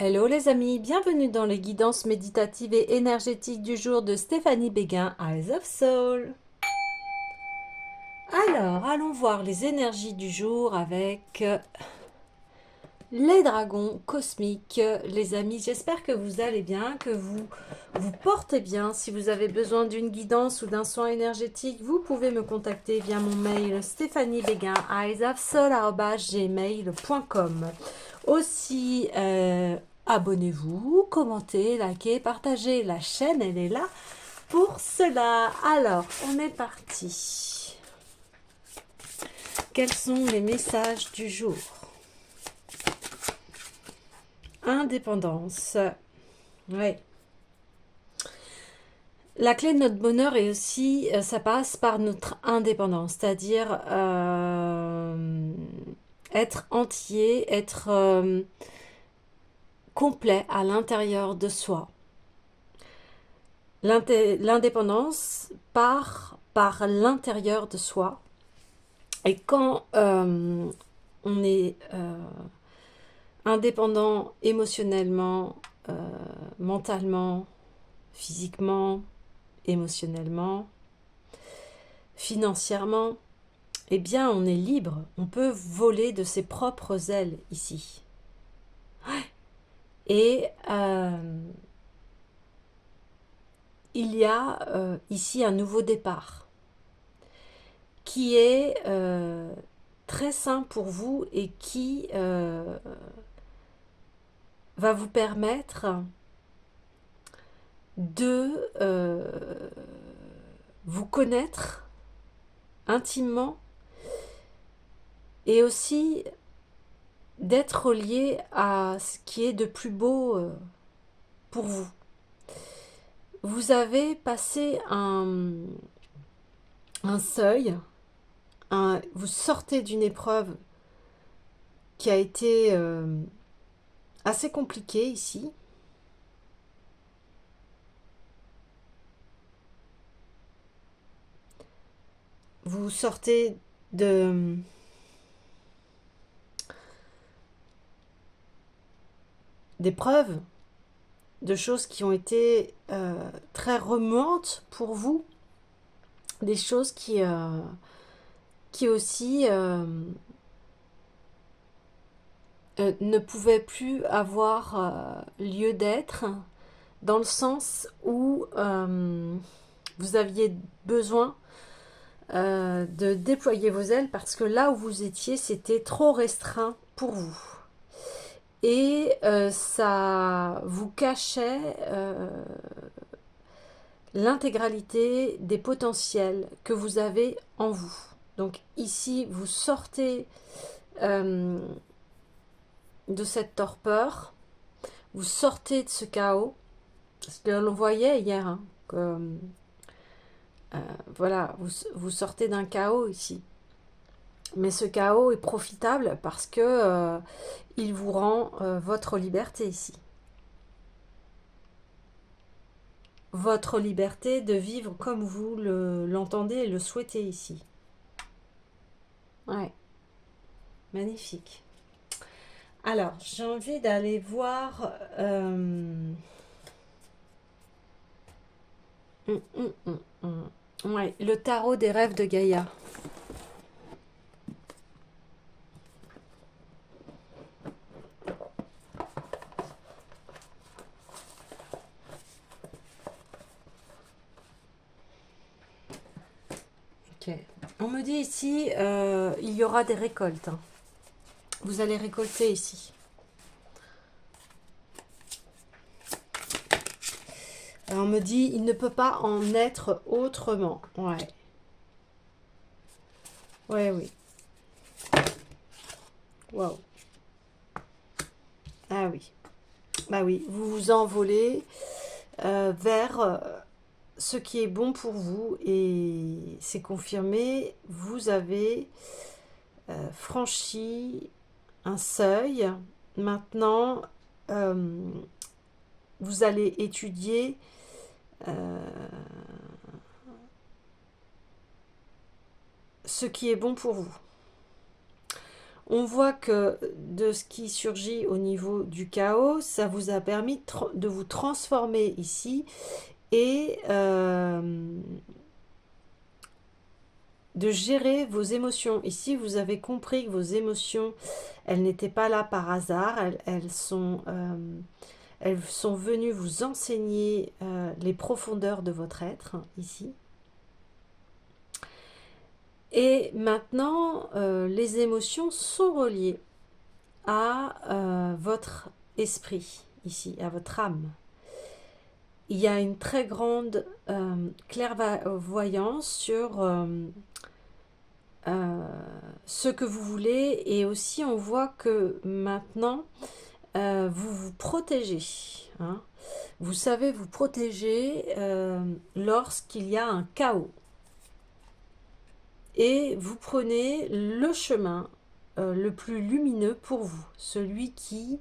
Hello les amis, bienvenue dans les guidances méditatives et énergétiques du jour de Stéphanie Béguin, Eyes of Soul. Alors, allons voir les énergies du jour avec les dragons cosmiques. Les amis, j'espère que vous allez bien, que vous vous portez bien. Si vous avez besoin d'une guidance ou d'un soin énergétique, vous pouvez me contacter via mon mail stéphaniebéguin, eyesofsoul@gmail.com. Aussi, abonnez-vous, commentez, likez, partagez. La chaîne, elle est là pour cela. Alors, on est parti. Quels sont les messages du jour? Indépendance. Oui. La clé de notre bonheur est aussi, ça passe par notre indépendance, c'est-à-dire être entier, être complet à l'intérieur de soi. L'indépendance part par l'intérieur de soi. Et quand on est indépendant émotionnellement, mentalement, physiquement, émotionnellement, financièrement, eh bien on est libre. On peut voler de ses propres ailes ici. Et il y a ici un nouveau départ qui est très sain pour vous et qui va vous permettre de vous connaître intimement et aussi d'être relié à ce qui est de plus beau pour vous. Vous avez passé un seuil, vous sortez d'une épreuve qui a été assez compliquée ici. Vous sortez d'épreuves, de choses qui ont été très remuantes pour vous, des choses qui aussi ne pouvaient plus avoir lieu d'être, dans le sens où vous aviez besoin de déployer vos ailes parce que là où vous étiez, c'était trop restreint pour vous. Et ça vous cachait l'intégralité des potentiels que vous avez en vous. Donc ici, vous sortez de cette torpeur, vous sortez de ce chaos, parce que l'on voyait hier, hein, que voilà, vous sortez d'un chaos ici. Mais ce chaos est profitable parce que il vous rend votre liberté ici. Votre liberté de vivre comme vous l'entendez et le souhaitez ici. Ouais, magnifique. Alors, j'ai envie d'aller voir ouais, le tarot des rêves de Gaïa. Ok. On me dit ici, il y aura des récoltes, hein. Vous allez récolter ici. Alors, on me dit, il ne peut pas en être autrement. Ouais. Ouais, oui. Waouh. Ah oui. Bah oui, vous vous envolez vers ce qui est bon pour vous et c'est confirmé, vous avez franchi un seuil. Maintenant, vous allez étudier ce qui est bon pour vous. On voit que de ce qui surgit au niveau du chaos, ça vous a permis de vous transformer ici et de gérer vos émotions. Ici, vous avez compris que vos émotions, elles n'étaient pas là par hasard, elles sont venues vous enseigner les profondeurs de votre être, ici. Et maintenant, les émotions sont reliées à votre esprit, ici, à votre âme. Il y a une très grande clairvoyance sur ce que vous voulez, et aussi on voit que maintenant vous vous protégez, hein. Vous savez vous protéger lorsqu'il y a un chaos, et vous prenez le chemin le plus lumineux pour vous, celui qui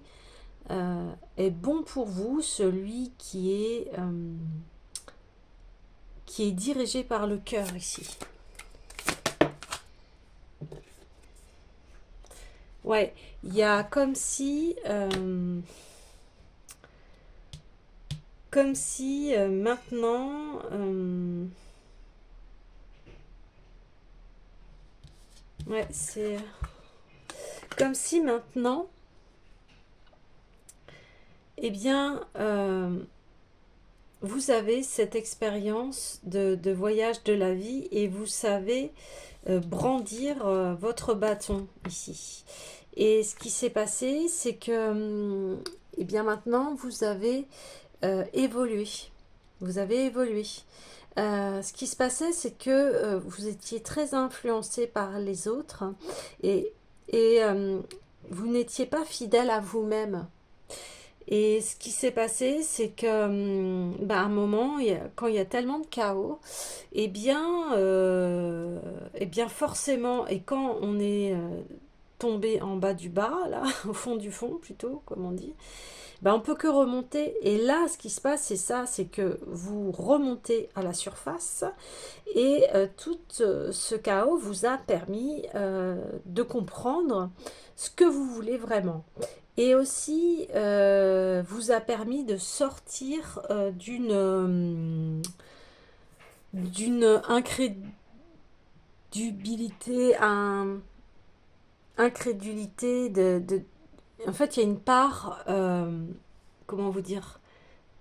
est bon pour vous, celui qui est dirigé par le cœur ici. Ouais, il y a comme si maintenant ouais, c'est comme si maintenant eh bien vous avez cette expérience de voyage de la vie, et vous savez brandir votre bâton ici. Et ce qui s'est passé, c'est que eh bien maintenant vous avez évolué. Vous avez évolué. Ce qui se passait, c'est que vous étiez très influencé par les autres, et, et vous n'étiez pas fidèle à vous-même. Et ce qui s'est passé, c'est que à un moment, quand il y a tellement de chaos, eh bien forcément, et quand on est tombé en bas du bas, là, au fond du fond plutôt, comme on dit, on peut que remonter. Et là, ce qui se passe, c'est ça, c'est que vous remontez à la surface, et tout ce chaos vous a permis de comprendre ce que vous voulez vraiment. Et aussi vous a permis de sortir d'une incrédulité, en fait, il y a une part, comment vous dire,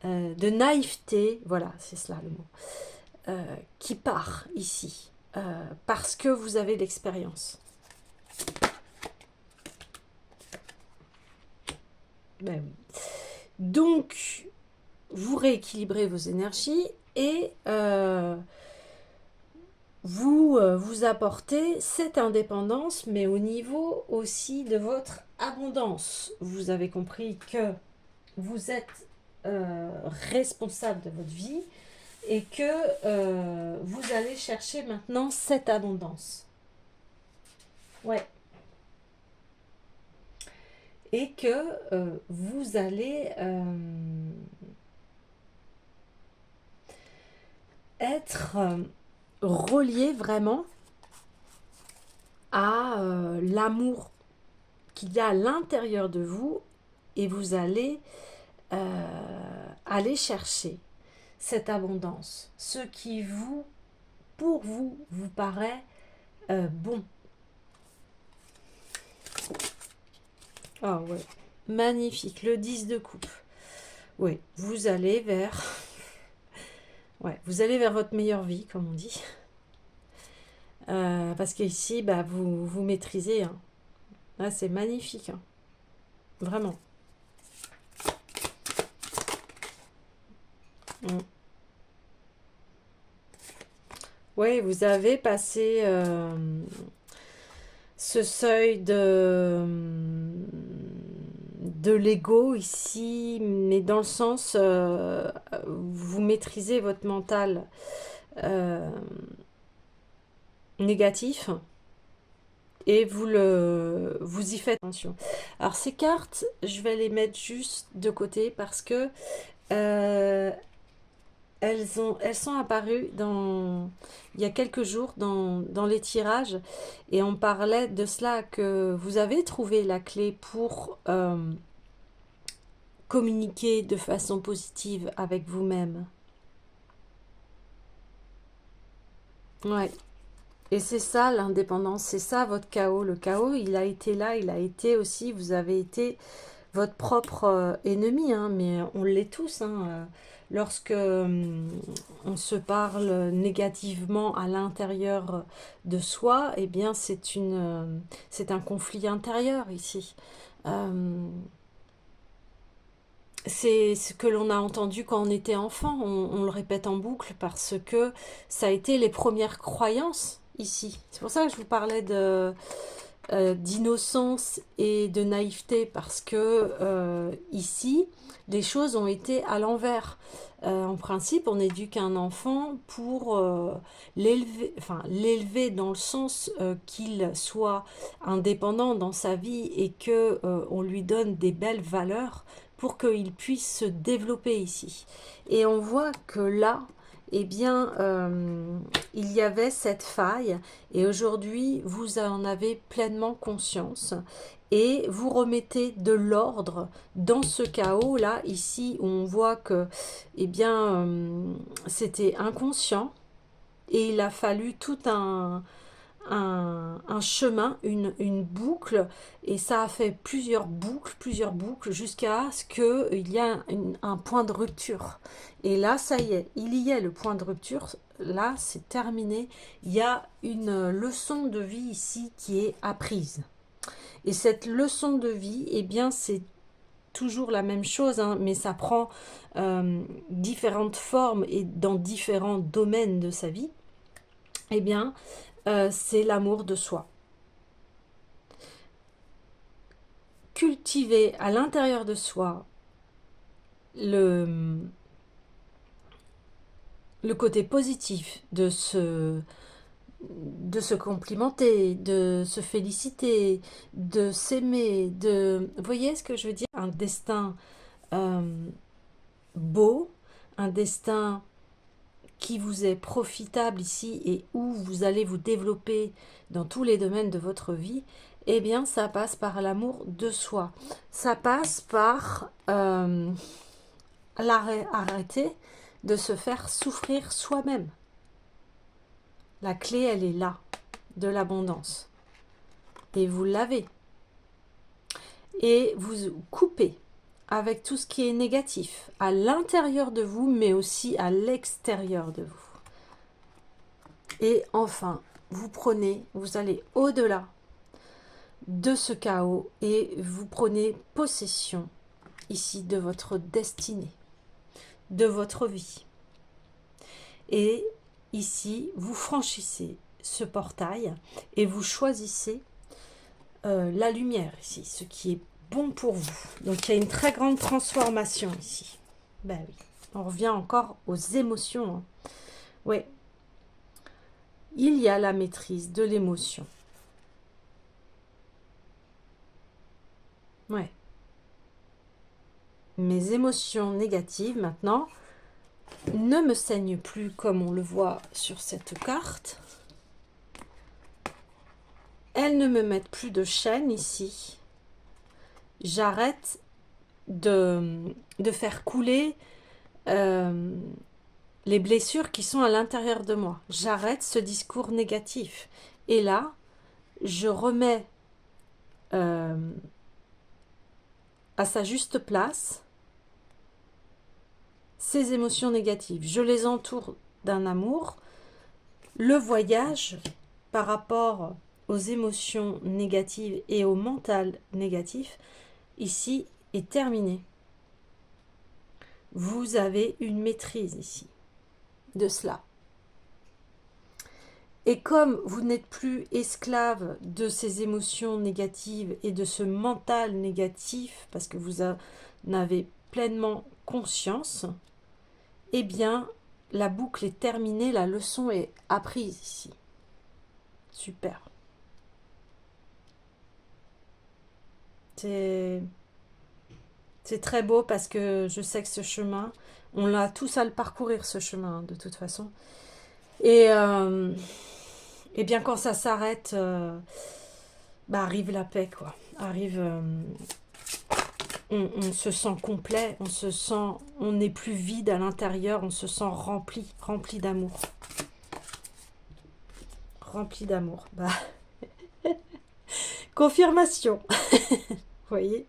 de naïveté, voilà, c'est cela le mot, qui part ici, parce que vous avez l'expérience. Ben oui. Donc, vous rééquilibrez vos énergies, et vous apportez cette indépendance, mais au niveau aussi de votre abondance. Vous avez compris que vous êtes responsable de votre vie, et que vous allez chercher maintenant cette abondance. Ouais. Et que vous allez être relié vraiment à l'amour qu'il y a à l'intérieur de vous, et vous allez aller chercher cette abondance, ce qui pour vous paraît bon. Ah ouais, magnifique, le 10 de coupe. Oui, vous allez vers vous allez vers votre meilleure vie, comme on dit. Parce qu'ici, vous maîtrisez. Hein. Là, c'est magnifique. Hein. Vraiment. Oui, vous avez passé ce seuil de l'ego ici, mais dans le sens, vous maîtrisez votre mental négatif, et vous y faites attention. Alors ces cartes, je vais les mettre juste de côté, parce que elles sont apparues il y a quelques jours dans les tirages et on parlait de cela que vous avez trouvé la clé pour communiquer de façon positive avec vous-même. Ouais. Et c'est ça l'indépendance, c'est ça votre chaos. Le chaos, il a été là, il a été aussi, vous avez été votre propre ennemi, hein, mais on l'est tous. Hein, lorsque on se parle négativement à l'intérieur de soi, eh bien c'est un conflit intérieur ici. Euh, c'est ce que l'on a entendu quand on était enfant, on le répète en boucle parce que ça a été les premières croyances ici. C'est pour ça que je vous parlais d'innocence et de naïveté parce que ici, les choses ont été à l'envers. En principe, on éduque un enfant pour l'élever dans le sens qu'il soit indépendant dans sa vie et que on lui donne des belles valeurs pour qu'il puisse se développer ici. Et on voit que là, eh bien, il y avait cette faille et aujourd'hui, vous en avez pleinement conscience et vous remettez de l'ordre dans ce chaos-là, ici, où on voit que, eh bien, c'était inconscient et il a fallu tout un chemin, une boucle, et ça a fait plusieurs boucles, jusqu'à ce qu'il y ait un point de rupture. Et là, ça y est, il y a le point de rupture, là, c'est terminé. Il y a une leçon de vie ici qui est apprise. Et cette leçon de vie, eh bien, c'est toujours la même chose, hein, mais ça prend différentes formes et dans différents domaines de sa vie. Eh bien, c'est l'amour de soi. Cultiver à l'intérieur de soi le, le côté positif de se complimenter, de se féliciter, de s'aimer, Vous voyez ce que je veux dire? Un destin euh, beau, un destin qui vous est profitable ici et où vous allez vous développer dans tous les domaines de votre vie, eh bien ça passe par l'amour de soi. Ça passe par arrêter de se faire souffrir soi-même. La clé, elle est là, de l'abondance. Et vous l'avez. Et vous coupez avec tout ce qui est négatif à l'intérieur de vous, mais aussi à l'extérieur de vous. Et enfin, vous allez au-delà de ce chaos et vous prenez possession ici de votre destinée, de votre vie. Et ici, vous franchissez ce portail et vous choisissez la lumière ici, ce qui est bon pour vous. Donc il y a une très grande transformation ici. Ben oui, on revient encore aux émotions. Hein. Oui, il y a la maîtrise de l'émotion. Ouais. Mes émotions négatives maintenant ne me saignent plus comme on le voit sur cette carte. Elles ne me mettent plus de chaîne ici. J'arrête de faire couler les blessures qui sont à l'intérieur de moi. J'arrête ce discours négatif. Et là, je remets à sa juste place ces émotions négatives. Je les entoure d'un amour. Le voyage par rapport aux émotions négatives et au mental négatif, ici, est terminé. Vous avez une maîtrise ici de cela. Et comme vous n'êtes plus esclave de ces émotions négatives et de ce mental négatif, parce que vous en avez pleinement conscience, eh bien, la boucle est terminée, la leçon est apprise ici. Super. C'est C'est très beau parce que je sais que ce chemin, on l'a tous à le parcourir, ce chemin, de toute façon. Et, et bien quand ça s'arrête, bah, arrive la paix, quoi. Arrive, on se sent complet, on se sent, on n'est plus vide à l'intérieur, on se sent rempli, rempli d'amour. Rempli d'amour. Bah, confirmation. Vous voyez?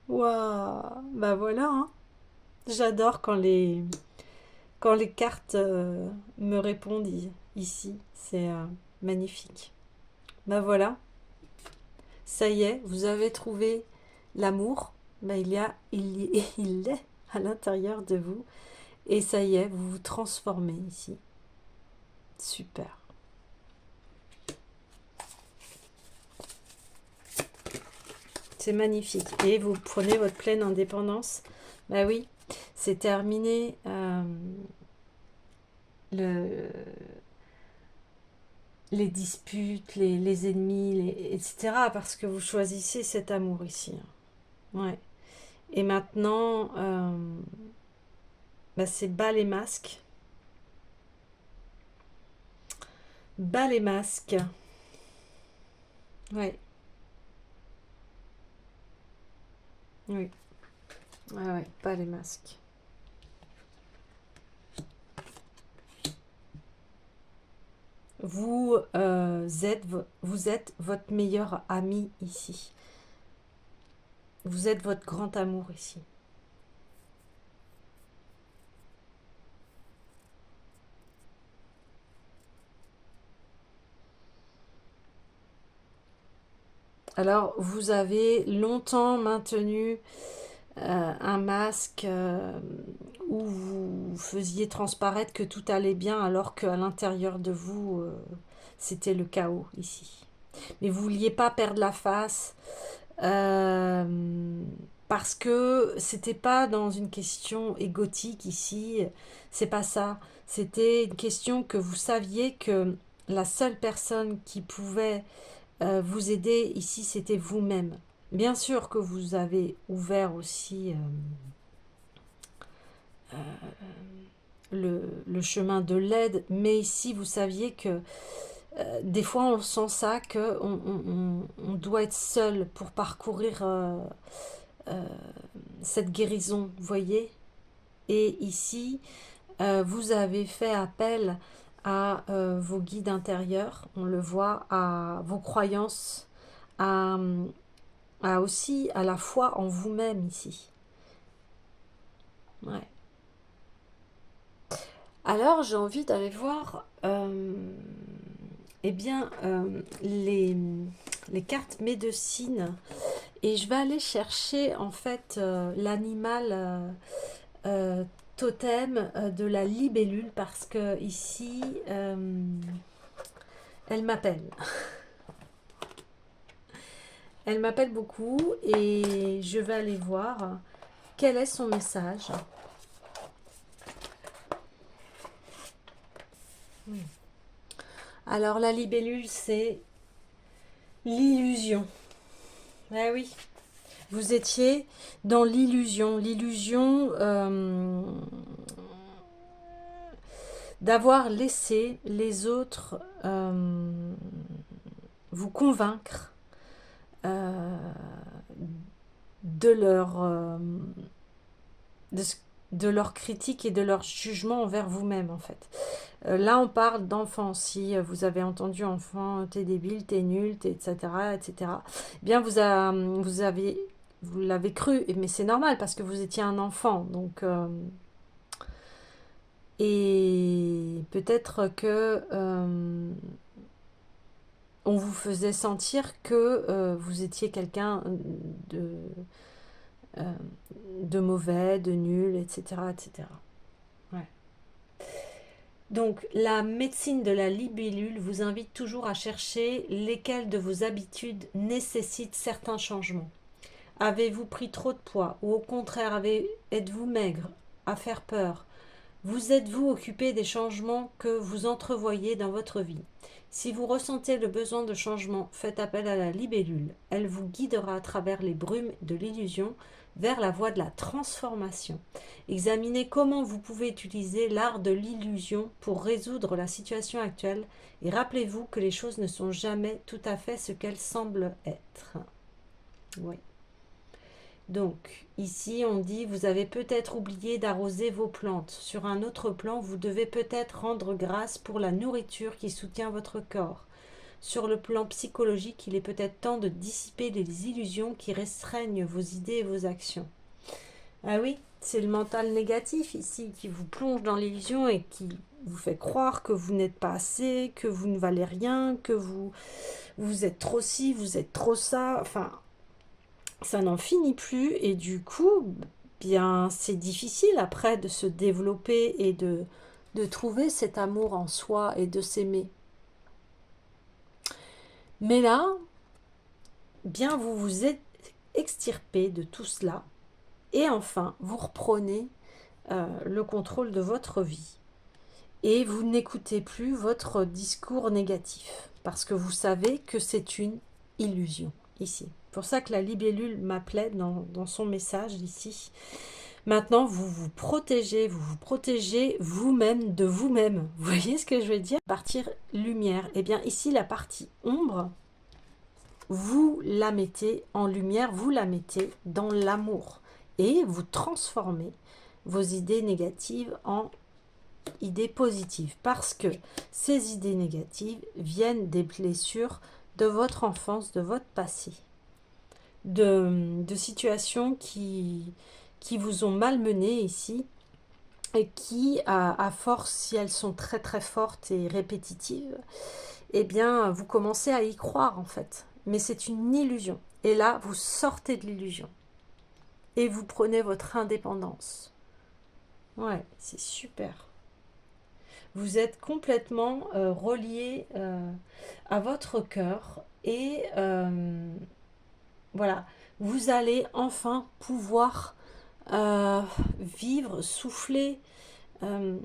Waouh. Bah voilà, hein. J'adore quand les cartes me répondent ici. C'est magnifique. Bah voilà. Ça y est, vous avez trouvé l'amour. Bah, il est à l'intérieur de vous. Et ça y est, vous vous transformez ici. Super. C'est magnifique. Et vous prenez votre pleine indépendance. Bah oui, c'est terminé. Le, les disputes, les ennemis, etc. Parce que vous choisissez cet amour ici. Ouais. Et maintenant, bah, c'est bas les masques. Bas les masques. Ouais. Oui. Ouais, ouais, pas les masques. Vous, vous êtes votre meilleur ami ici. Vous êtes votre grand amour ici. Alors, vous avez longtemps maintenu un masque où vous faisiez transparaître que tout allait bien alors qu'à l'intérieur de vous, c'était le chaos ici. Mais vous vouliez pas perdre la face euh, parce que c'était pas dans une question égotique ici, c'est pas ça. C'était une question que vous saviez que la seule personne qui pouvait vous aider ici, c'était vous-même. Bien sûr que vous avez ouvert aussi le chemin de l'aide, mais ici, vous saviez que des fois, on sent ça, qu'on on doit être seul pour parcourir cette guérison, vous voyez. Et ici, vous avez fait appel à vos guides intérieurs, on le voit, à vos croyances, à, aussi à la foi en vous-même ici. Ouais. Alors, j'ai envie d'aller voir eh bien, les cartes médecines et je vais aller chercher en fait l'animal totem de la libellule parce que ici, elle m'appelle. Elle m'appelle beaucoup et je vais aller voir quel est son message. Alors la libellule, c'est l'illusion. Ah oui, vous étiez dans l'illusion. L'illusion d'avoir laissé les autres vous convaincre de leur de, de leur critique et de leur jugement envers vous-même en fait. Là on parle d'enfant. Si vous avez entendu enfant, t'es débile, t'es nul, etc., etc. Eh bien vous l'avez cru, mais c'est normal parce que vous étiez un enfant, donc et peut-être que on vous faisait sentir que vous étiez quelqu'un de, euh, de mauvais, de nul, etc., etc. Ouais. Donc, la médecine de la libellule vous invite toujours à chercher lesquelles de vos habitudes nécessitent certains changements. Avez-vous pris trop de poids ou au contraire êtes-vous maigre, à faire peur? Vous êtes-vous occupé des changements que vous entrevoyez dans votre vie? Si vous ressentez le besoin de changement, faites appel à la libellule. Elle vous guidera à travers les brumes de l'illusion vers la voie de la transformation. Examinez comment vous pouvez utiliser l'art de l'illusion pour résoudre la situation actuelle et rappelez-vous que les choses ne sont jamais tout à fait ce qu'elles semblent être. Oui. Donc, ici, on dit, vous avez peut-être oublié d'arroser vos plantes. Sur un autre plan, vous devez peut-être rendre grâce pour la nourriture qui soutient votre corps. Sur le plan psychologique, il est peut-être temps de dissiper les illusions qui restreignent vos idées et vos actions. Ah oui, c'est le mental négatif ici qui vous plonge dans l'illusion et qui vous fait croire que vous n'êtes pas assez, que vous ne valez rien, que vous êtes trop ci, vous êtes trop ça. Enfin, ça n'en finit plus et du coup, bien, c'est difficile après de se développer et de trouver cet amour en soi et de s'aimer. Mais là, bien, vous vous êtes extirpé de tout cela et enfin, vous reprenez le contrôle de votre vie et vous n'écoutez plus votre discours négatif parce que vous savez que c'est une illusion ici. C'est pour ça que la libellule m'appelait dans son message ici. Maintenant, vous vous protégez vous-même de vous-même. Vous voyez ce que je veux dire? Partir lumière. Eh bien, ici, la partie ombre, vous la mettez en lumière, vous la mettez dans l'amour. Et vous transformez vos idées négatives en idées positives. Parce que ces idées négatives viennent des blessures de votre enfance, de votre passé. De situations qui vous ont malmené ici et qui, à force, si elles sont très très fortes et répétitives, eh bien, vous commencez à y croire en fait. Mais c'est une illusion. Et là, vous sortez de l'illusion. Et vous prenez votre indépendance. Ouais, c'est super. Vous êtes complètement relié à votre cœur et voilà, vous allez enfin pouvoir vivre, souffler, euh,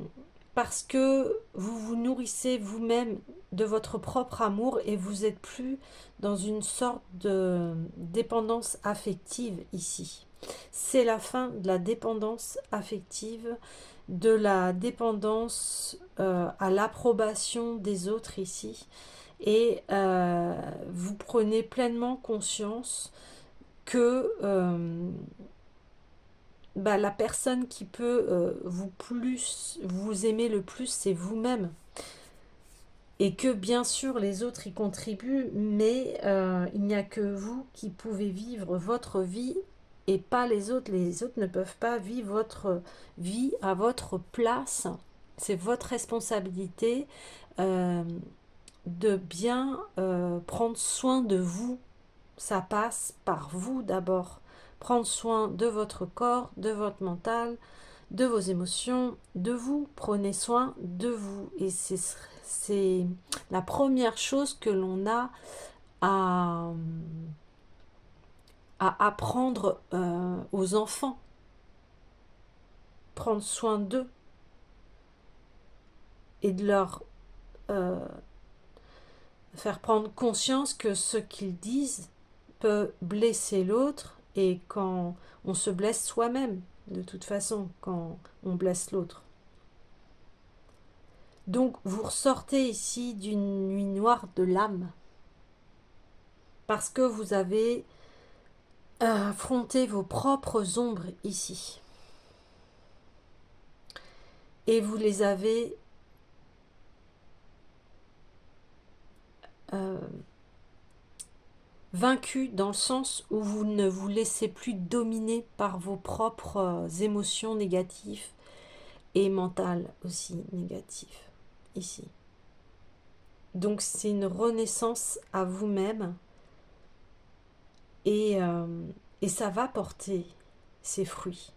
parce que vous vous nourrissez vous-même de votre propre amour et vous n'êtes plus dans une sorte de dépendance affective ici. C'est la fin de la dépendance affective, de la dépendance à l'approbation des autres ici. Et vous prenez pleinement conscience que la personne qui peut vous aimer le plus, c'est vous-même. Et que bien sûr les autres y contribuent, mais il n'y a que vous qui pouvez vivre votre vie et pas les autres. Les autres ne peuvent pas vivre votre vie à votre place. C'est votre responsabilité de bien prendre soin de vous. Ça passe par vous d'abord. Prendre soin de votre corps, de votre mental, de vos émotions, de vous. Prenez soin de vous. Et c'est la première chose que l'on a à, apprendre aux enfants. Prendre soin d'eux et de leur faire prendre conscience que ce qu'ils disent peut blesser l'autre et quand on se blesse soi-même, de toute façon, quand on blesse l'autre. Donc, vous ressortez ici d'une nuit noire de l'âme parce que vous avez affronté vos propres ombres ici. Et vous les avez vaincu dans le sens où vous ne vous laissez plus dominer par vos propres émotions négatives et mentales aussi négatives ici. Donc c'est une renaissance à vous-même et ça va porter ses fruits.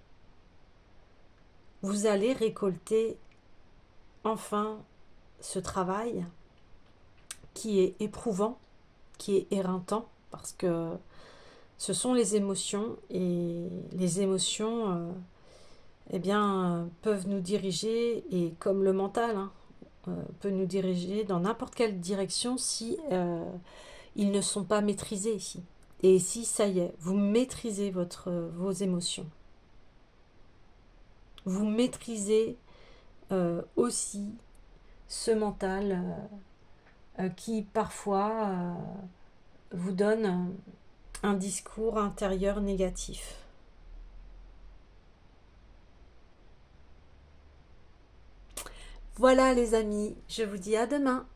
Vous allez récolter enfin ce travail qui est éprouvant, qui est éreintant, parce que ce sont les émotions, et les émotions, eh bien, peuvent nous diriger, et comme le mental, hein, peut nous diriger dans n'importe quelle direction si ils ne sont pas maîtrisés ici. Et si, ça y est, vous maîtrisez vos émotions. Vous maîtrisez aussi ce mental qui parfois vous donne un discours intérieur négatif. Voilà les amis, je vous dis à demain.